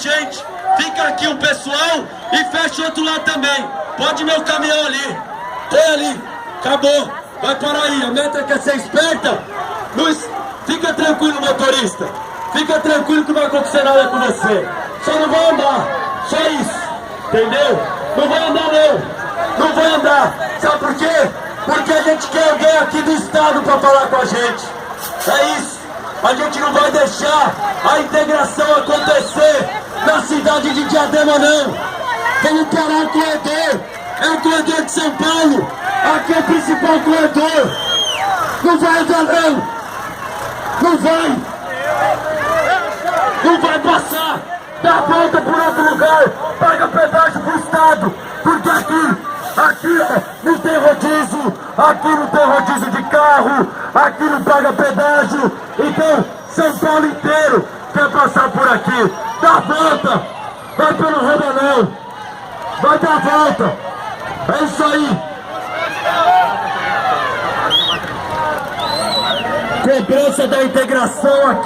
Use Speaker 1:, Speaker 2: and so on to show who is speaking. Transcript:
Speaker 1: gente. Fica aqui o pessoal e fecha o outro lado também. Pode ir meu caminhão ali. Põe ali. Acabou. Vai parar aí. A meta é que ser esperta. Fica tranquilo, motorista. Fica tranquilo que não vai acontecer nada com você. Só não vai andar. Só isso. Entendeu? Não vai andar não. Não vai andar. Sabe por quê? Porque a gente quer alguém aqui do estado para falar com a gente. É isso. A gente não vai deixar a integração acontecer na cidade de Diadema, não. Vamos parar o corredor. É o corredor de São Paulo. Aqui é o principal corredor. Não vai andar, não. Não vai. Não vai passar. Dá a volta por outro lugar. Paga pedágio pro estado. Porque aqui ó, não tem rodízio. Aqui não tem rodízio de carro. Aqui não paga pedágio. Então, São Paulo inteiro quer passar por aqui. Dá a volta. Vai pelo Rodanel. Vai dar a volta. É isso aí. Cobrança da integração aqui